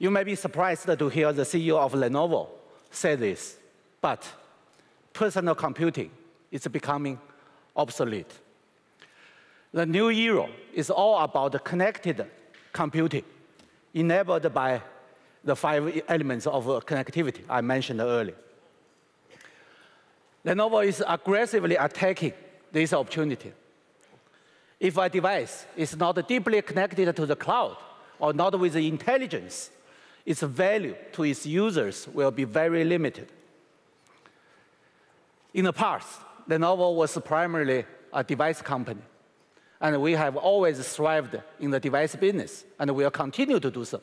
You may be surprised to hear the CEO of Lenovo say this, but personal computing is becoming obsolete. The new era is all about connected computing, enabled by the 5 elements of connectivity I mentioned earlier. Lenovo is aggressively attacking this opportunity. If a device is not deeply connected to the cloud or not with the intelligence, its value to its users will be very limited. In the past, Lenovo was primarily a device company, and we have always thrived in the device business, and will continue to do so.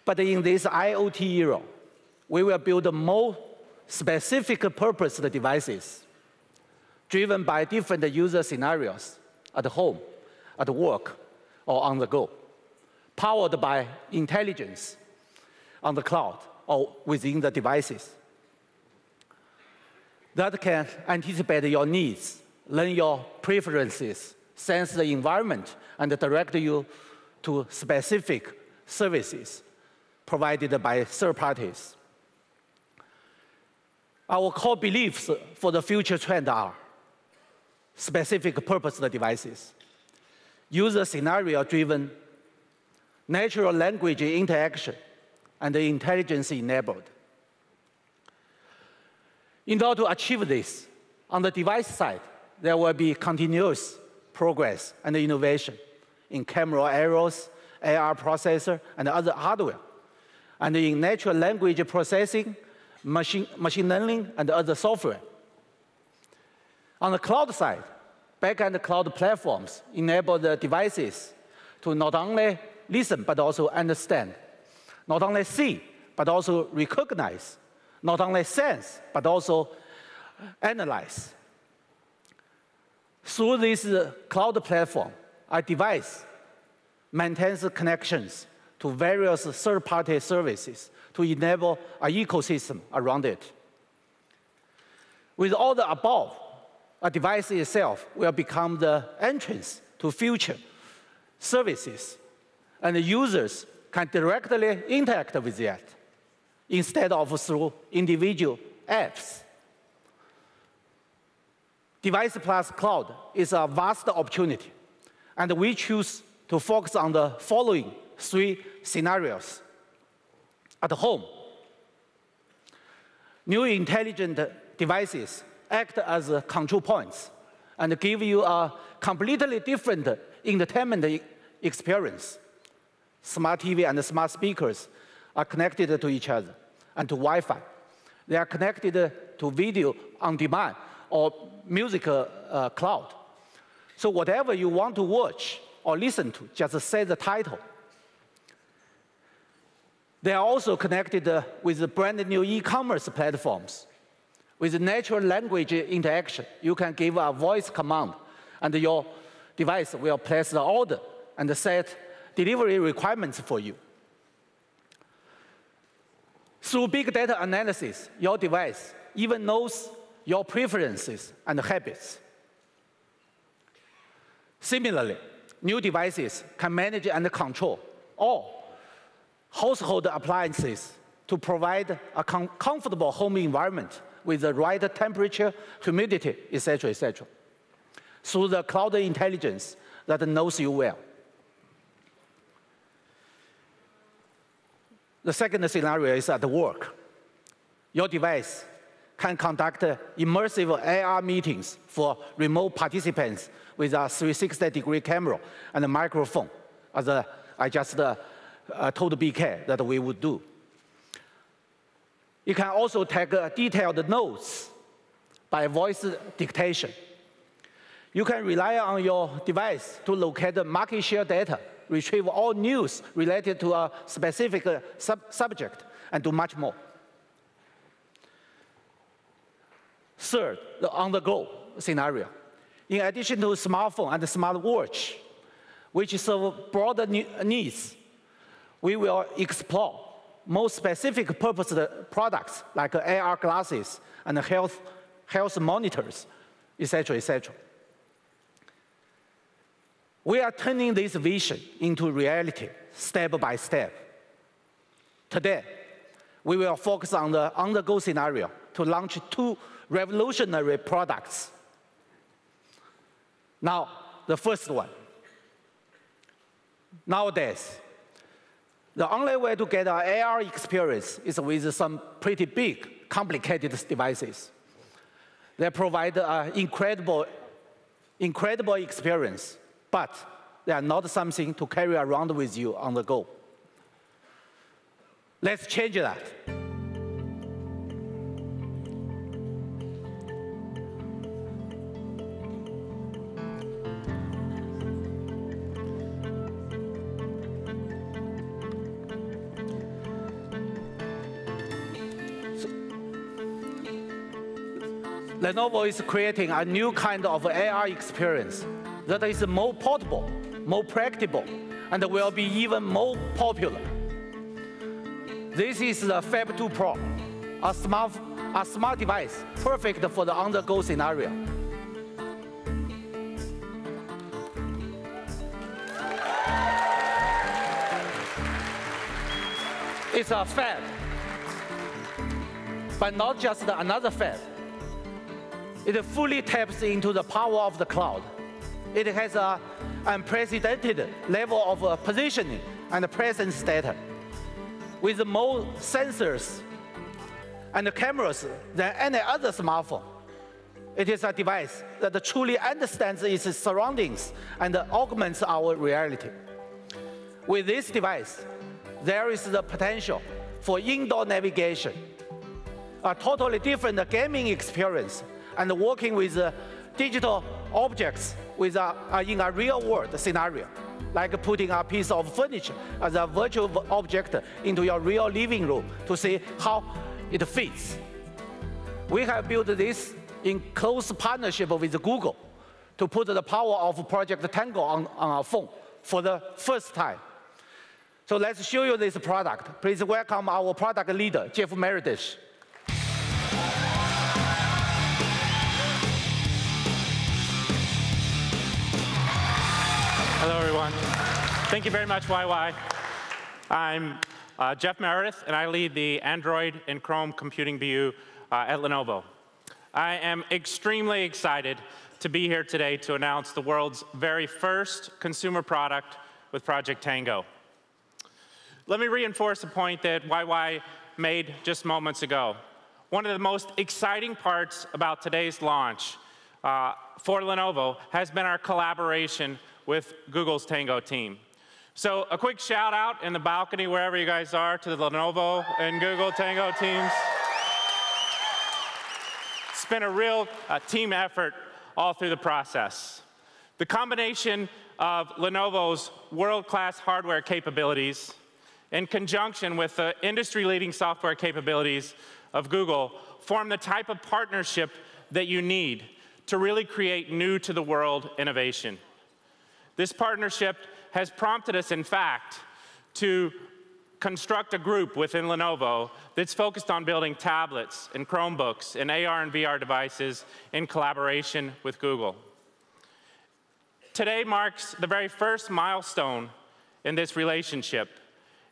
But in this IoT era, we will build more specific purpose devices driven by different user scenarios at home, at work, or on the go, powered by intelligence on the cloud or within the devices that can anticipate your needs, learn your preferences, sense the environment, and direct you to specific services provided by third parties. Our core beliefs for the future trend are specific purpose devices, user scenario-driven, natural language interaction, and intelligence-enabled. In order to achieve this, on the device side, there will be continuous progress and innovation in camera arrays, AR processor, and other hardware, and in natural language processing, machine learning, and other software. On the cloud side, back-end cloud platforms enable the devices to not only listen, but also understand, not only see, but also recognize, not only sense, but also analyze. Through this cloud platform, a device maintains connections to various third-party services to enable an ecosystem around it. With all the above, a device itself will become the entrance to future services, and users can directly interact with it instead of through individual apps. Device plus cloud is a vast opportunity, and we choose to focus on the following 3 scenarios. At home, new intelligent devices act as control points and give you a completely different entertainment experience. Smart TV and smart speakers are connected to each other and to Wi-Fi. They are connected to video on demand or music cloud. So whatever you want to watch or listen to, just say the title. They are also connected with the brand new e-commerce platforms. With natural language interaction, you can give a voice command, and your device will place the order and set delivery requirements for you. Through big data analysis, your device even knows your preferences and habits. Similarly, new devices can manage and control all household appliances to provide a comfortable home environment with the right temperature, humidity, etc., etc., through the cloud intelligence that knows you well. The second scenario is at work. Your device can conduct immersive AR meetings for remote participants with a 360-degree camera and a microphone, as I just told BK that we would do. You can also take detailed notes by voice dictation. You can rely on your device to locate market share data, retrieve all news related to a specific subject, and do much more. Third, the on-the-go scenario. In addition to smartphone and smartwatch, which serve broader needs, we will explore more specific purpose products like AR glasses and health monitors, etc., etc. We are turning this vision into reality step by step. Today, we will focus on the on-the-go scenario to launch 2 revolutionary products. Now, the first one. Nowadays, the only way to get an AR experience is with some pretty big, complicated devices. They provide an incredible experience, but they are not something to carry around with you on the go. Let's change that. Lenovo is creating a new kind of AR experience that is more portable, more practical, and will be even more popular. This is the Phab 2 Pro, a smart device perfect for the on-the-go scenario. It's a Phab, but not just another Phab. It fully taps into the power of the cloud. It has an unprecedented level of positioning and presence data, with more sensors and cameras than any other smartphone. It is a device that truly understands its surroundings and augments our reality. With this device, there is the potential for indoor navigation, a totally different gaming experience, and working with digital objects in a real-world scenario, like putting a piece of furniture as a virtual object into your real living room to see how it fits. We have built this in close partnership with Google to put the power of Project Tango on our phone for the first time. So let's show you this product. Please welcome our product leader, Meredith. Hello, everyone. Thank you very much, YY. I'm Jeff Meredith, and I lead the Android and Chrome computing BU at Lenovo. I am extremely excited to be here today to announce the world's very first consumer product with Project Tango. Let me reinforce a point that YY made just moments ago. One of the most exciting parts about today's launch for Lenovo has been our collaboration with Google's Tango team. So a quick shout out in the balcony, wherever you guys are, to the Lenovo and Google Tango teams. It's been a real team effort all through the process. The combination of Lenovo's world-class hardware capabilities in conjunction with the industry-leading software capabilities of Google form the type of partnership that you need to really create new-to-the-world innovation. This partnership has prompted us, in fact, to construct a group within Lenovo that's focused on building tablets and Chromebooks and AR and VR devices in collaboration with Google. Today marks the very first milestone in this relationship,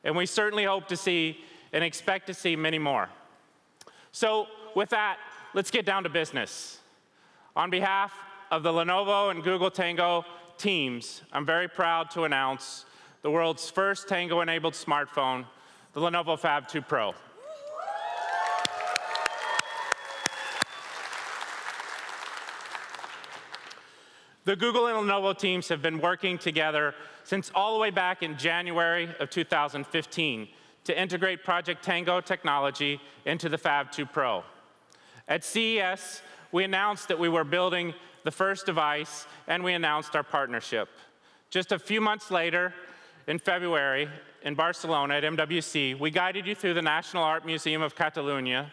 and we certainly hope to see and expect to see many more. So with that, let's get down to business. On behalf of the Lenovo and Google Tango teams, I'm very proud to announce the world's first Tango-enabled smartphone, the Lenovo Phab 2 Pro. The Google and Lenovo teams have been working together since all the way back in January of 2015 to integrate Project Tango technology into the Phab 2 Pro. At CES, we announced that we were building the first device, and we announced our partnership. Just a few months later, in February, in Barcelona at MWC, we guided you through the National Art Museum of Catalunya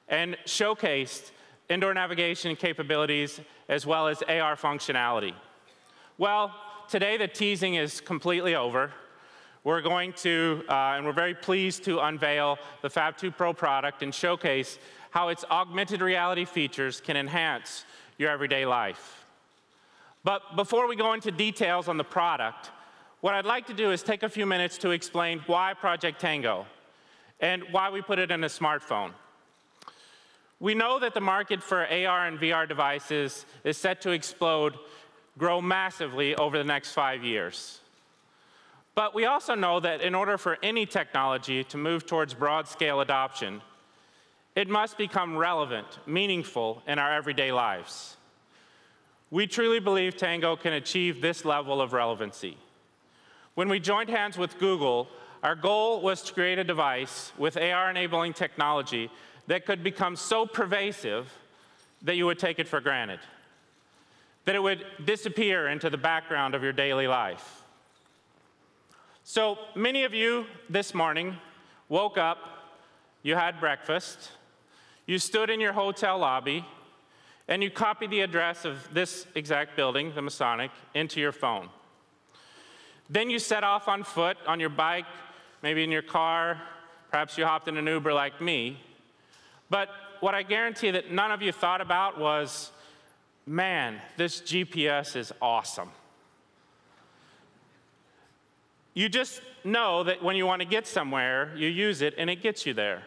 and showcased indoor navigation capabilities as well as AR functionality. Well, today the teasing is completely over. We're going to, and we're very pleased to unveil the Phab 2 Pro product and showcase how its augmented reality features can enhance your everyday life. But before we go into details on the product, what I'd like to do is take a few minutes to explain why Project Tango and why we put it in a smartphone. We know that the market for AR and VR devices is set to explode, grow massively over the next 5 years. But we also know that in order for any technology to move towards broad-scale adoption, it must become relevant, meaningful in our everyday lives. We truly believe Tango can achieve this level of relevancy. When we joined hands with Google, our goal was to create a device with AR-enabling technology that could become so pervasive that you would take it for granted, that it would disappear into the background of your daily life. So many of you this morning woke up, you had breakfast, you stood in your hotel lobby, and you copied the address of this exact building, the Masonic, into your phone. Then you set off on foot, on your bike, maybe in your car, perhaps you hopped in an Uber like me. But what I guarantee that none of you thought about was, man, this GPS is awesome. You just know that when you want to get somewhere, you use it and it gets you there.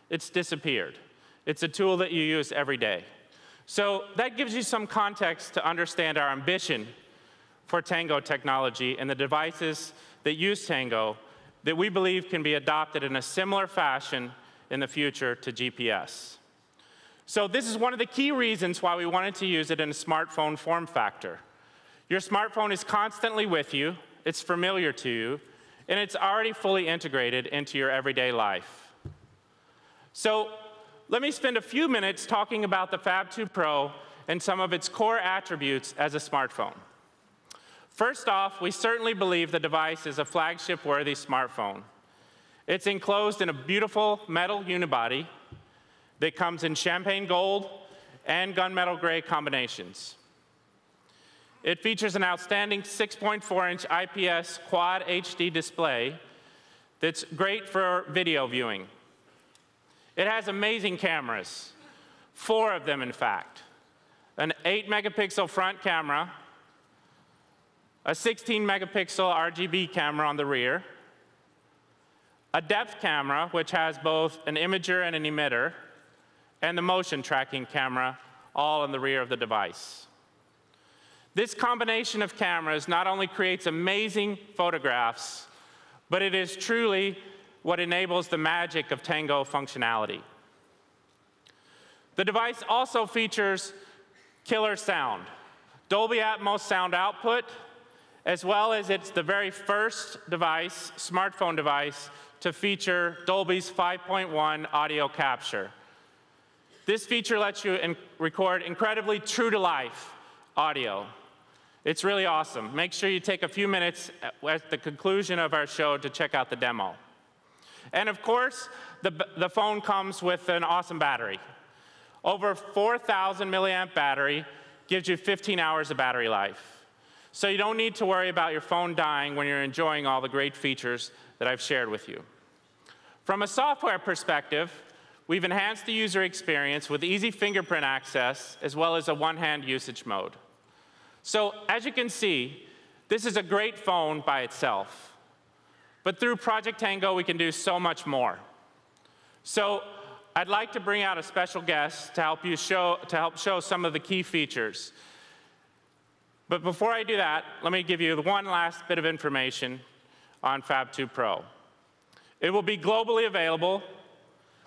It's disappeared. It's a tool that you use every day. So that gives you some context to understand our ambition for Tango technology and the devices that use Tango that we believe can be adopted in a similar fashion in the future to GPS. So this is one of the key reasons why we wanted to use it in a smartphone form factor. Your smartphone is constantly with you, it's familiar to you, and it's already fully integrated into your everyday life. So let me spend a few minutes talking about the Phab 2 Pro and some of its core attributes as a smartphone. First off, we certainly believe the device is a flagship-worthy smartphone. It's enclosed in a beautiful metal unibody that comes in champagne gold and gunmetal gray combinations. It features an outstanding 6.4-inch IPS Quad HD display that's great for video viewing. It has amazing cameras, 4 of them in fact. An 8-megapixel front camera, a 16-megapixel RGB camera on the rear, a depth camera, which has both an imager and an emitter, and the motion tracking camera, all in the rear of the device. This combination of cameras not only creates amazing photographs, but it is truly what enables the magic of Tango functionality. The device also features killer sound, Dolby Atmos sound output, as well as it's the very first device, smartphone device, to feature Dolby's 5.1 audio capture. This feature lets you record incredibly true-to-life audio. It's really awesome. Make sure you take a few minutes at the conclusion of our show to check out the demo. And of course, the phone comes with an awesome battery. Over 4,000 milliamp battery gives you 15 hours of battery life. So you don't need to worry about your phone dying when you're enjoying all the great features that I've shared with you. From a software perspective, we've enhanced the user experience with easy fingerprint access as well as a one-hand usage mode. So as you can see, this is a great phone by itself. But through Project Tango, we can do so much more. So I'd like to bring out a special guest to help show some of the key features. But before I do that, let me give you one last bit of information on Phab 2 Pro. It will be globally available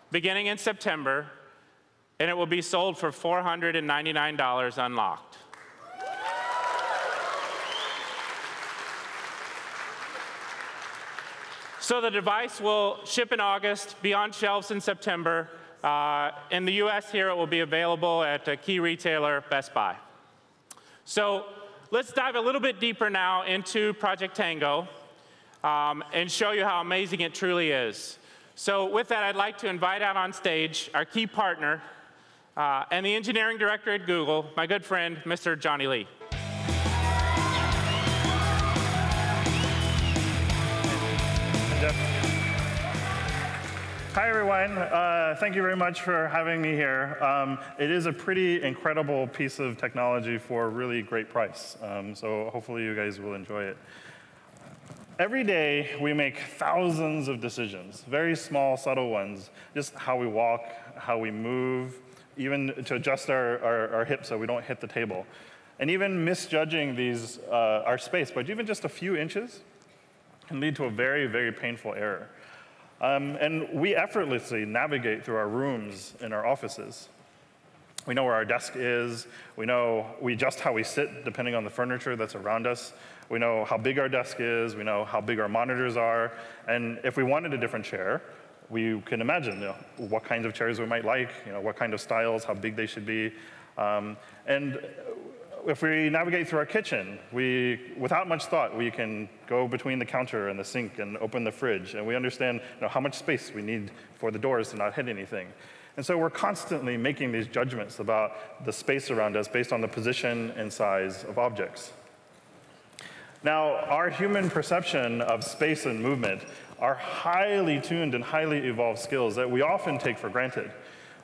beginning in September, and it will be sold for $499 unlocked. So the device will ship in August, be on shelves in September. In the US here, it will be available at a key retailer, Best Buy. So let's dive a little bit deeper now into Project Tango and show you how amazing it truly is. So with that, I'd like to invite out on stage our key partner and the engineering director at Google, my good friend, Mr. Johnny Lee. Hi, everyone. Thank you very much for having me here. It is a pretty incredible piece of technology for a really great price. So hopefully you guys will enjoy it. Every day, we make thousands of decisions, very small, subtle ones, just how we walk, how we move, even to adjust our hips so we don't hit the table. And even misjudging our space by even just a few inches can lead to a very, very painful error. And we effortlessly navigate through our rooms and our offices. We know where our desk is. We adjust how we sit depending on the furniture that's around us. We know how big our desk is. We know how big our monitors are. And if we wanted a different chair, we can imagine what kinds of chairs we might like, what kind of styles, how big they should be. And if we navigate through our kitchen, without much thought, we can go between the counter and the sink and open the fridge. And we understand how much space we need for the doors to not hit anything. And so we're constantly making these judgments about the space around us based on the position and size of objects. Now, our human perception of space and movement are highly tuned and highly evolved skills that we often take for granted.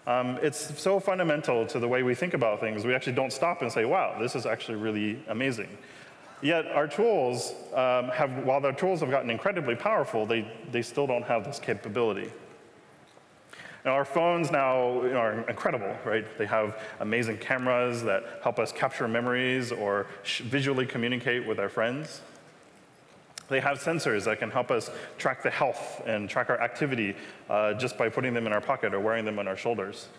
It's so fundamental to the way we think about things, we actually don't stop and say, wow, this is actually really amazing. Yet our tools, while their tools have gotten incredibly powerful, they still don't have this capability. Now, our phones now are incredible, right? They have amazing cameras that help us capture memories or visually communicate with our friends. They have sensors that can help us track the health and track our activity just by putting them in our pocket or wearing them on our shoulders.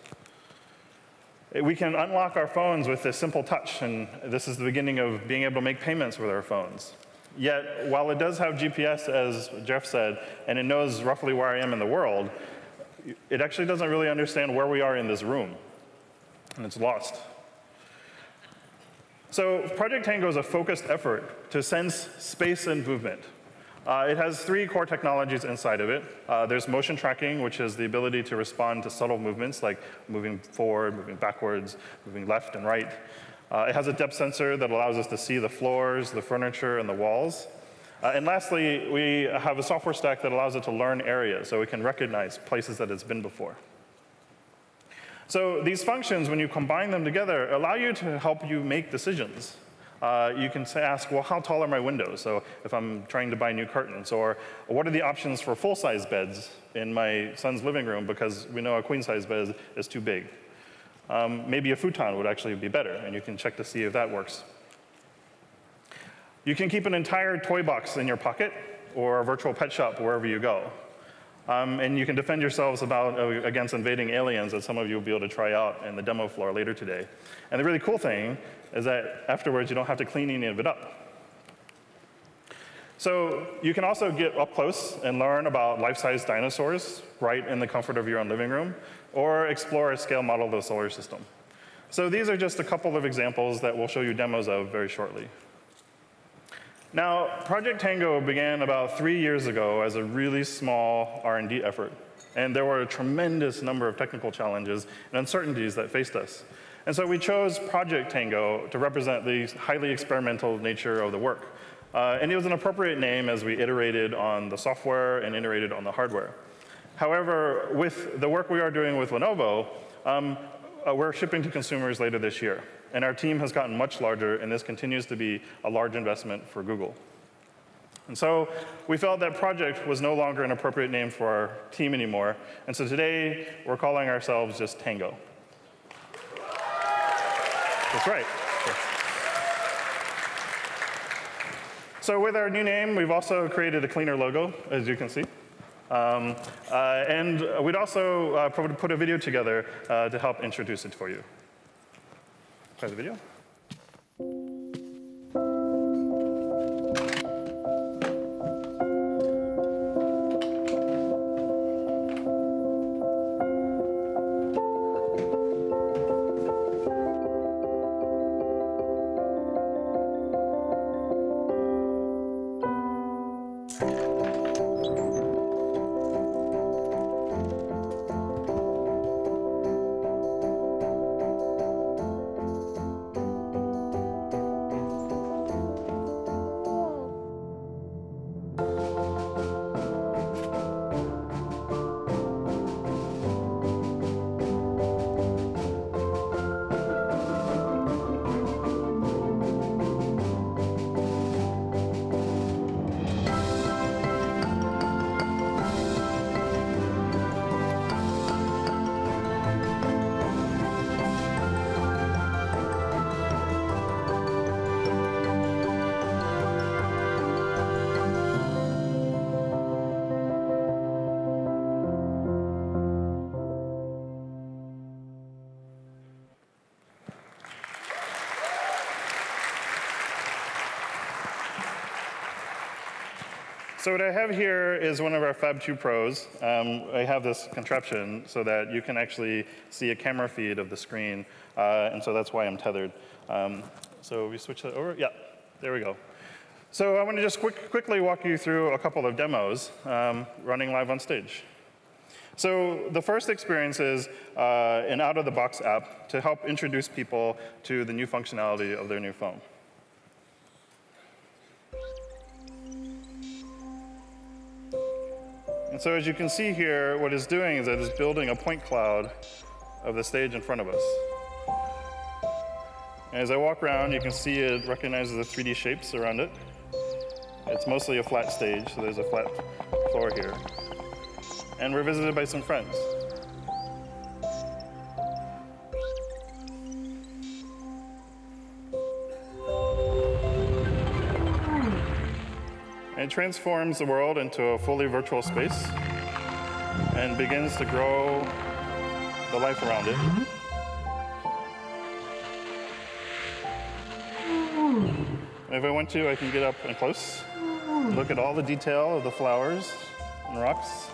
We can unlock our phones with a simple touch, and this is the beginning of being able to make payments with our phones. Yet, while it does have GPS, as Jeff said, and it knows roughly where I am in the world, it actually doesn't really understand where we are in this room, and it's lost. So Project Tango is a focused effort to sense space and movement. It has 3 core technologies inside of it. There's motion tracking, which is the ability to respond to subtle movements like moving forward, moving backwards, moving left and right. It has a depth sensor that allows us to see the floors, the furniture, and the walls. And lastly, we have a software stack that allows it to learn areas, so we can recognize places that it's been before. So these functions, when you combine them together, allow you to help you make decisions. You can ask, well, how tall are my windows? So if I'm trying to buy new curtains, or what are the options for full-size beds in my son's living room, because we know a queen-size bed is too big. Maybe a futon would actually be better, and you can check to see if that works. You can keep an entire toy box in your pocket or a virtual pet shop wherever you go. And you can defend yourselves against invading aliens that some of you will be able to try out in the demo floor later today. And the really cool thing is that afterwards, you don't have to clean any of it up. So you can also get up close and learn about life-size dinosaurs right in the comfort of your own living room, or explore a scale model of the solar system. So these are just a couple of examples that we'll show you demos of very shortly. Now, Project Tango began about 3 years ago as a really small R&D effort. And there were a tremendous number of technical challenges and uncertainties that faced us. And so we chose Project Tango to represent the highly experimental nature of the work. And it was an appropriate name as we iterated on the software and iterated on the hardware. However, with the work we are doing with Lenovo, we're shipping to consumers later this year. And our team has gotten much larger, and this continues to be a large investment for Google. And so we felt that Project was no longer an appropriate name for our team anymore. And so today, we're calling ourselves just Tango. That's right. So with our new name, we've also created a cleaner logo, as you can see. And we'd also put a video together to help introduce it for you. Play the video. So what I have here is one of our Phab 2 Pros. I have this contraption so that you can actually see a camera feed of the screen, and so that's why I'm tethered. So we switch that over. Yeah, there we go. So I want to just quickly walk you through a couple of demos running live on stage. So the first experience is an out-of-the-box app to help introduce people to the new functionality of their new phone. And so as you can see here, what it's doing is that it's building a point cloud of the stage in front of us. And as I walk around, you can see it recognizes the 3D shapes around it. It's mostly a flat stage, so there's a flat floor here. And we're visited by some friends. It transforms the world into a fully virtual space and begins to grow the life around it. And if I want to, I can get up and close, look at all the detail of the flowers and rocks.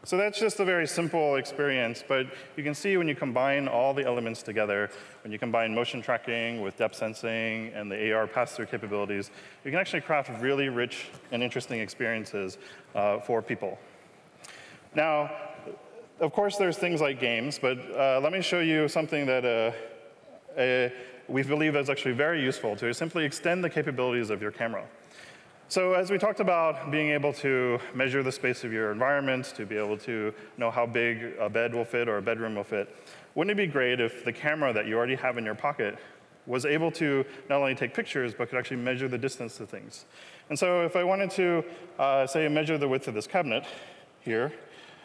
So that's just a very simple experience, but you can see when you combine all the elements together, when you combine motion tracking with depth sensing and the AR pass-through capabilities, you can actually craft really rich and interesting experiences for people. Now, of course, there's things like games, but let me show you something that we believe is actually very useful to simply extend the capabilities of your camera. So as we talked about being able to measure the space of your environment, to be able to know how big a bed will fit or a bedroom will fit, wouldn't it be great if the camera that you already have in your pocket was able to not only take pictures, but could actually measure the distance to things? And so if I wanted to, say, measure the width of this cabinet here,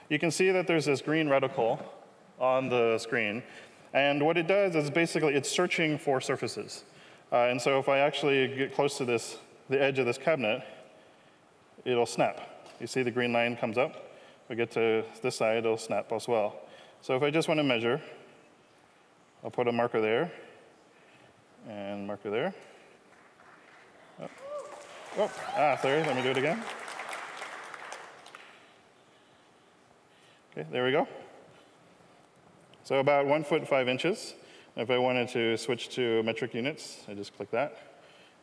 you can see that there's this green reticle on the screen. And what it does is basically it's searching for surfaces. And so if I actually get close to the edge of this cabinet, it'll snap. You see the green line comes up. If we get to this side, it'll snap as well. So if I just want to measure, I'll put a marker there, and marker there. Sorry, let me do it again. Okay, there we go. So about 1 foot 5 inches. If I wanted to switch to metric units, I just click that.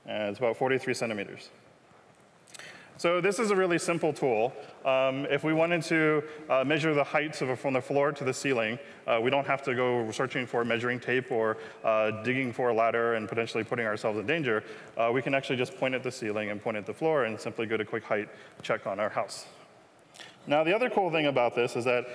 And it's about 43 centimeters. So this is a really simple tool. If we wanted to measure the heights from the floor to the ceiling, we don't have to go searching for measuring tape or digging for a ladder and potentially putting ourselves in danger. We can actually just point at the ceiling and point at the floor and simply get a quick height check on our house. Now, the other cool thing about this is that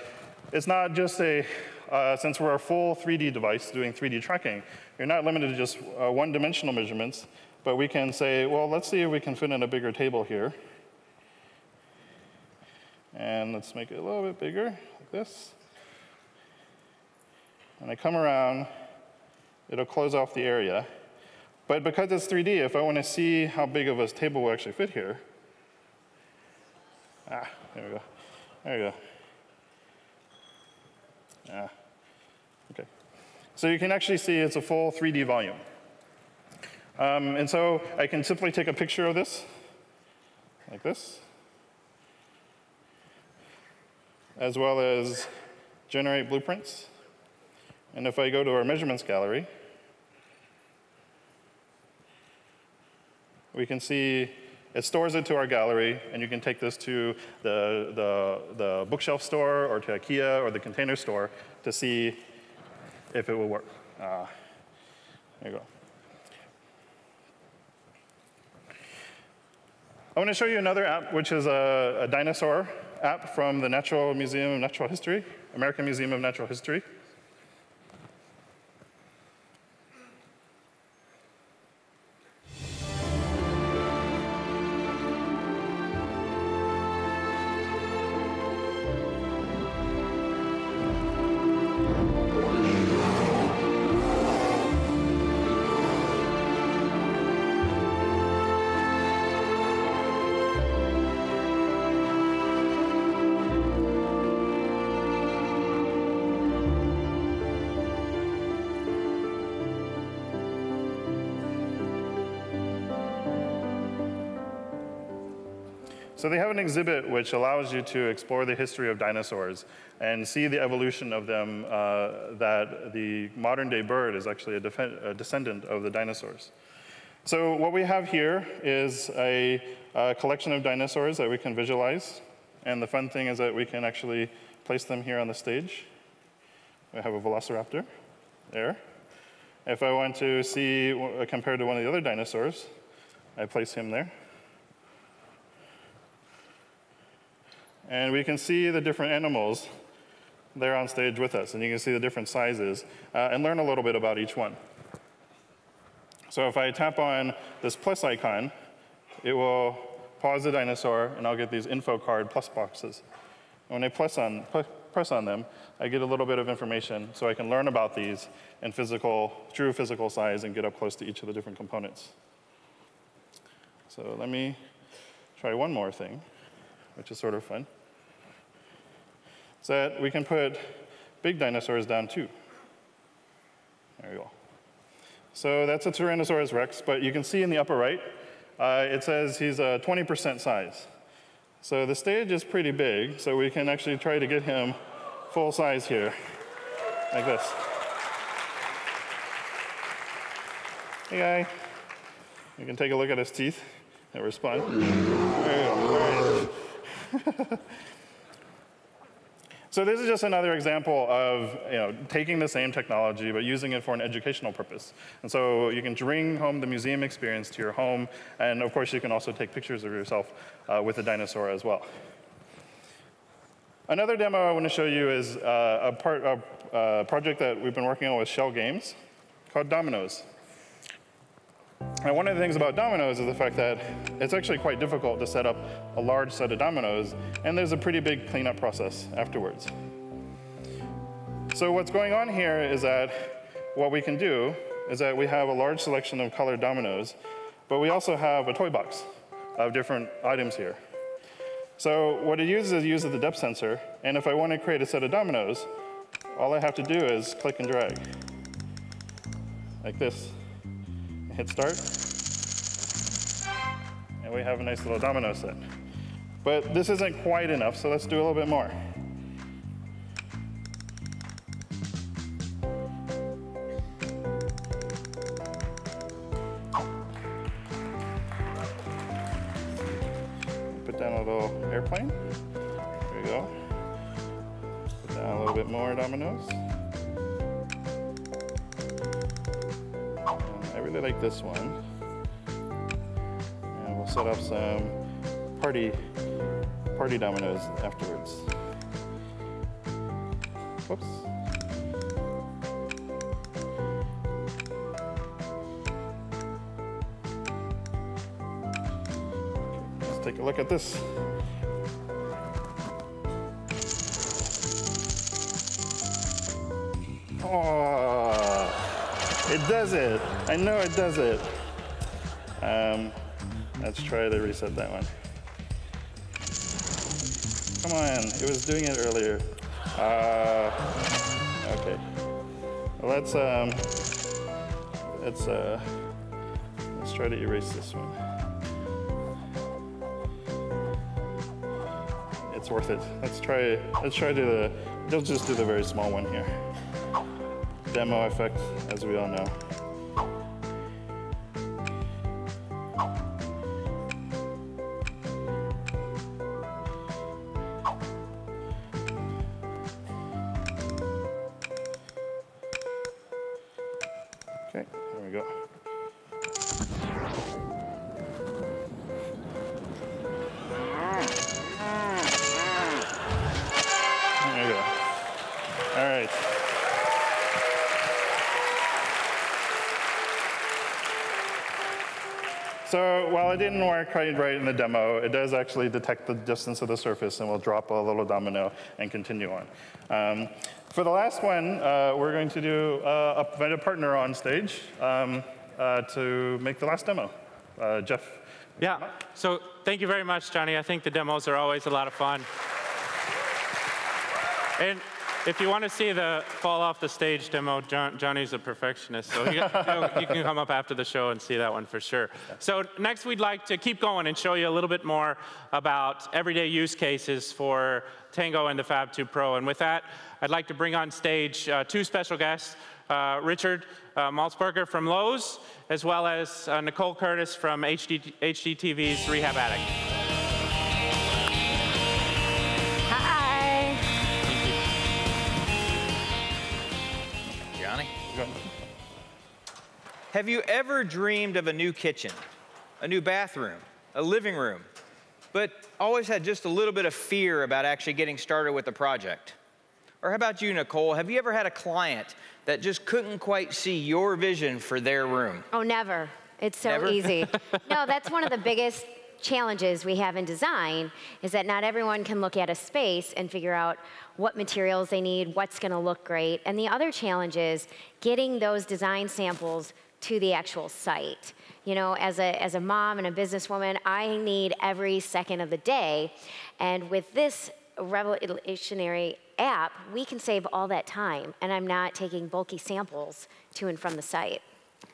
it's not just since we're a full 3D device doing 3D tracking, you're not limited to just one-dimensional measurements. But we can say, well, let's see if we can fit in a bigger table here. And let's make it a little bit bigger, like this. When I come around, it'll close off the area. But because it's 3D, if I want to see how big of a table will actually fit here, there we go. There we go. OK. So you can actually see it's a full 3D volume. And so I can simply take a picture of this, like this, as well as generate blueprints. And if I go to our measurements gallery, we can see it stores it to our gallery, and you can take this to the bookshelf store or to IKEA or the container store to see if it will work. There you go. I want to show you another app, which is a dinosaur app from the Natural Museum of Natural History, American Museum of Natural History. So they have an exhibit which allows you to explore the history of dinosaurs and see the evolution of them, that the modern day bird is actually a descendant of the dinosaurs. So what we have here is a collection of dinosaurs that we can visualize. And the fun thing is that we can actually place them here on the stage. We have a velociraptor there. If I want to see compared to one of the other dinosaurs, I place him there. And we can see the different animals there on stage with us. And you can see the different sizes and learn a little bit about each one. So if I tap on this plus icon, it will pause the dinosaur, and I'll get these info card plus boxes. And when I press on them, I get a little bit of information so I can learn about these in true physical size and get up close to each of the different components. So let me try one more thing, which is sort of fun. So that we can put big dinosaurs down too. There we go. So that's a Tyrannosaurus Rex, but you can see in the upper right, it says he's a 20% size. So the stage is pretty big, so we can actually try to get him full size here, like this. Hey guy, you can take a look at his teeth and respond. There you go. So this is just another example of taking the same technology but using it for an educational purpose. And so you can bring home the museum experience to your home, and of course you can also take pictures of yourself with a dinosaur as well. Another demo I want to show you is a project that we've been working on with Shell Games called Dominoes. And one of the things about dominoes is the fact that it's actually quite difficult to set up a large set of dominoes, and there's a pretty big cleanup process afterwards. So what's going on here is that what we can do is that we have a large selection of colored dominoes, but we also have a toy box of different items here. So what it uses is it uses the depth sensor, and if I want to create a set of dominoes, all I have to do is click and drag, like this. Hit start, and we have a nice little domino set. But this isn't quite enough, so let's do a little bit more. Put down a little airplane. There we go. Put down a little bit more dominoes. I really like this one. And we'll set up some party dominoes afterwards. Whoops. Let's take a look at this. Oh, it does it. I know it does it. Let's try to reset that one. Come on, it was doing it earlier. Okay. Well, let's try to erase this one. It's worth it. Let's try let's just do the very small one here. Demo effect, as we all know. Okay, there we go. So while it didn't work quite right in the demo, it does actually detect the distance of the surface, and we'll drop a little domino and continue on. For the last one, we're going to do invite a partner on stage to make the last demo. Jeff. Yeah, so thank you very much, Johnny. I think the demos are always a lot of fun. And if you want to see the fall off the stage demo, Johnny's a perfectionist, so you can come up after the show and see that one for sure. So next we'd like to keep going and show you a little bit more about everyday use cases for Tango and the Phab 2 Pro. And with that, I'd like to bring on stage two special guests, Richard Maltzberger from Lowe's, as well as Nicole Curtis from HDTV's Rehab Addict. Hi. Johnny? Have you ever dreamed of a new kitchen, a new bathroom, a living room, but always had just a little bit of fear about actually getting started with the project? Or how about you, Nicole? Have you ever had a client that just couldn't quite see your vision for their room? Oh, never. It's so Never? easy. No, that's one of the biggest challenges we have in design, is that not everyone can look at a space and figure out what materials they need, what's going to look great. And the other challenge is getting those design samples to the actual site. You know, as a mom and a businesswoman, I need every second of the day. And with this revolutionary app, we can save all that time, and I'm not taking bulky samples to and from the site.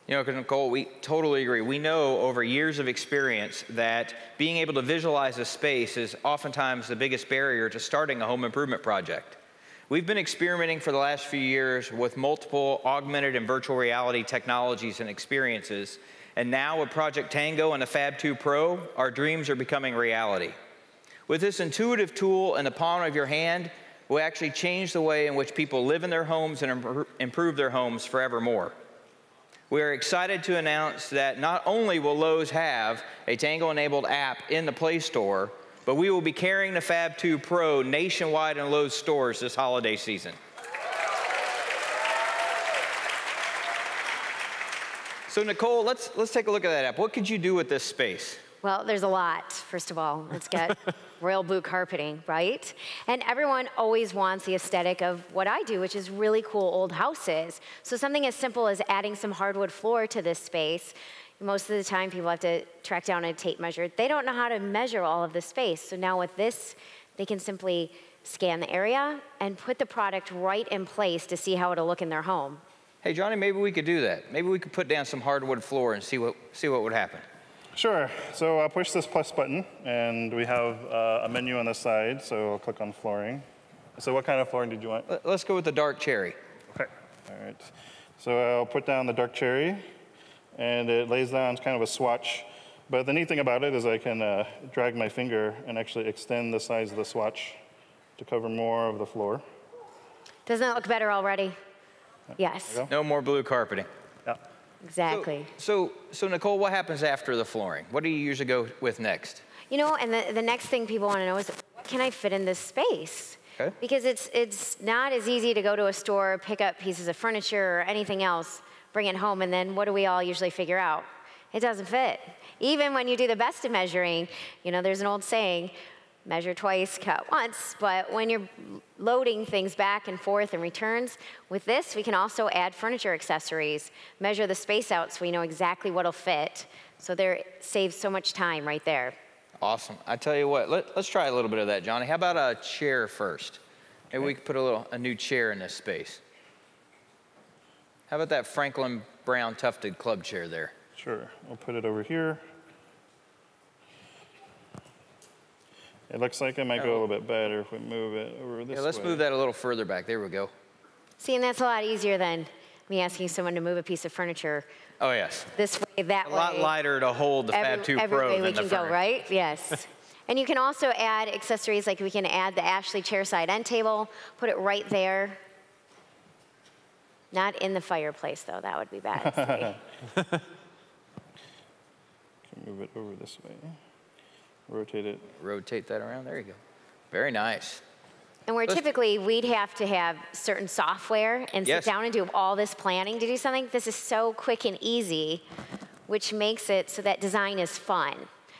You know, Nicole, we totally agree. We know over years of experience that being able to visualize a space is oftentimes the biggest barrier to starting a home improvement project. We've been experimenting for the last few years with multiple augmented and virtual reality technologies and experiences, and now with Project Tango and the Phab 2 Pro, our dreams are becoming reality. With this intuitive tool in the palm of your hand, will actually change the way in which people live in their homes and improve their homes forevermore. We are excited to announce that not only will Lowe's have a Tango-enabled app in the Play Store, but we will be carrying the Phab 2 Pro nationwide in Lowe's stores this holiday season. So Nicole, let's take a look at that app. What could you do with this space? Well, there's a lot. First of all, it's got royal blue carpeting, right? And everyone always wants the aesthetic of what I do, which is really cool old houses. So something as simple as adding some hardwood floor to this space, most of the time people have to track down a tape measure. They don't know how to measure all of the space. So now with this, they can simply scan the area and put the product right in place to see how it'll look in their home. Hey, Johnny, maybe we could do that. Maybe we could put down some hardwood floor and see what would happen. Sure. So I'll push this plus button, and we have a menu on the side. So I'll click on flooring. So what kind of flooring did you want? Let's go with the dark cherry. Okay. All right. So I'll put down the dark cherry, and it lays down kind of a swatch. But the neat thing about it is I can drag my finger and actually extend the size of the swatch to cover more of the floor. Doesn't that look better already? Yes. No more blue carpeting. Yeah. Exactly. So Nicole, what happens after the flooring? What do you usually go with next? You know, and the next thing people want to know is, what can I fit in this space? Okay. Because it's not as easy to go to a store, pick up pieces of furniture or anything else, bring it home, and then what do we all usually figure out? It doesn't fit. Even when you do the best of measuring, you know, there's an old saying, measure twice, cut once, but when you're loading things back and forth and returns, with this, we can also add furniture accessories, measure the space out so we know exactly what'll fit. So there saves so much time right there. Awesome. I tell you what, let's try a little bit of that, Johnny. How about a chair first? Maybe we could put a new chair in this space. How about that Franklin Brown tufted club chair there? Sure. We'll put it over here. It looks like it might go a little bit better if we move it over this way. Yeah, let's move that a little further back. There we go. See, and that's a lot easier than me asking someone to move a piece of furniture Oh, yes. this way, that way. A lot lighter to hold the Phab 2 every Pro way we than the can go, furniture. right? Yes. And you can also add accessories, like we can add the Ashley chairside end table, put it right there. Not in the fireplace, though. That would be bad. Can move it over this way. Rotate it. Rotate that around. There you go. Very nice. And where typically we'd have to have certain software and sit down and do all this planning to do something, this is so quick and easy which makes it so that design is fun.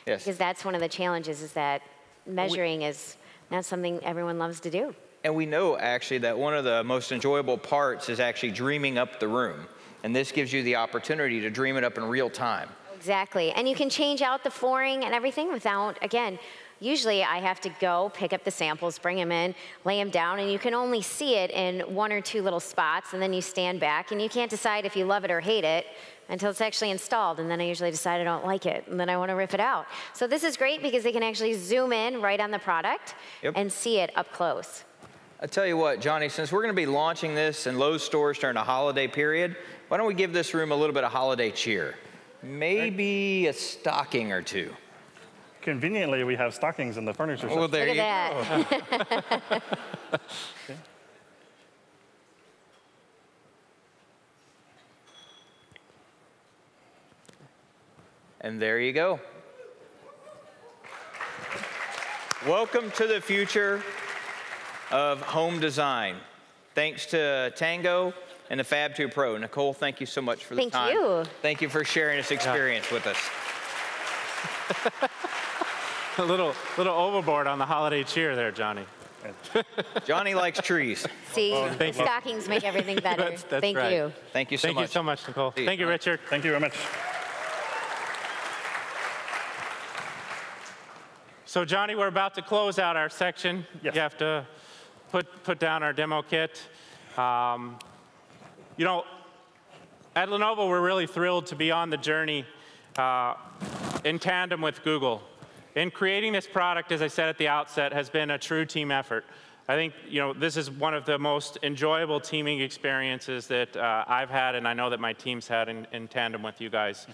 Yes. Because that's one of the challenges, is that measuring is not something everyone loves to do. And we know actually that one of the most enjoyable parts is actually dreaming up the room. And this gives you the opportunity to dream it up in real time. Exactly. And you can change out the flooring and everything without, again, usually I have to go pick up the samples, bring them in, lay them down, and you can only see it in 1 or 2 little spots, and then you stand back, and you can't decide if you love it or hate it until it's actually installed, and then I usually decide I don't like it, and then I want to rip it out. So this is great because they can actually zoom in right on the product and see it up close. I tell you what, Johnny, since we're going to be launching this in Lowe's stores during the holiday period, why don't we give this room a little bit of holiday cheer? Maybe a stocking or 2. Conveniently, we have stockings in the furniture section. Well, there Look you at that. go. Okay. And there you go. Welcome to the future of home design. Thanks to Tango and the Phab 2 Pro. Nicole, thank you so much for the time. Thank you. Thank you for sharing this experience with us. A little overboard on the holiday cheer there, Johnny. Johnny likes trees. See, Thank you. stockings make everything better. That's Thank right. you. Thank you so Thank much. you so much, Nicole. See you. Thank you, Richard. Thank you very much. So, Johnny, we're about to close out our section. Yes. You have to put down our demo kit. You know, at Lenovo, we're really thrilled to be on the journey in tandem with Google. In creating this product, as I said at the outset, has been a true team effort. I think, you know, this is one of the most enjoyable teaming experiences that I've had, and I know that my team's had in tandem with you guys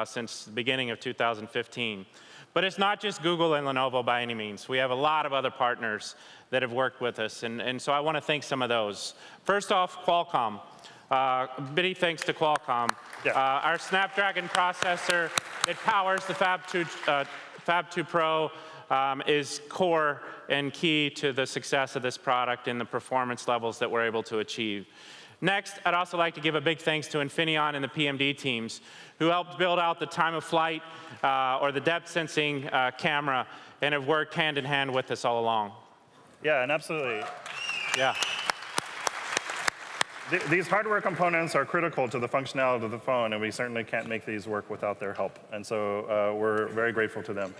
since the beginning of 2015. But it's not just Google and Lenovo by any means. We have a lot of other partners that have worked with us, and so I want to thank some of those. First off, Qualcomm. Big thanks to Qualcomm. Yeah. Our Snapdragon processor that powers the Phab 2 Pro is core and key to the success of this product and the performance levels that we're able to achieve. Next, I'd also like to give a big thanks to Infineon and the PMD teams who helped build out the time of flight or the depth sensing camera and have worked hand in hand with us all along. Yeah, and absolutely. Yeah. These hardware components are critical to the functionality of the phone, and we certainly can't make these work without their help. And so we're very grateful to them.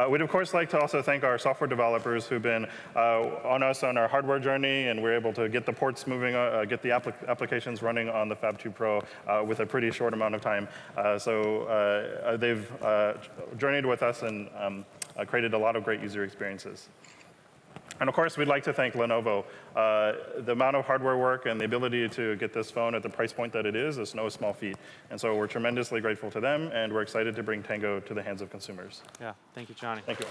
We'd of course like to also thank our software developers who've been on us on our hardware journey, and we're able to get the ports moving, get the applications running on the Phab 2 Pro with a pretty short amount of time. So they've journeyed with us and created a lot of great user experiences. And of course, we'd like to thank Lenovo. The amount of hardware work and the ability to get this phone at the price point that it is no small feat. And so we're tremendously grateful to them, and we're excited to bring Tango to the hands of consumers. Yeah. Thank you, Johnny. Thank you.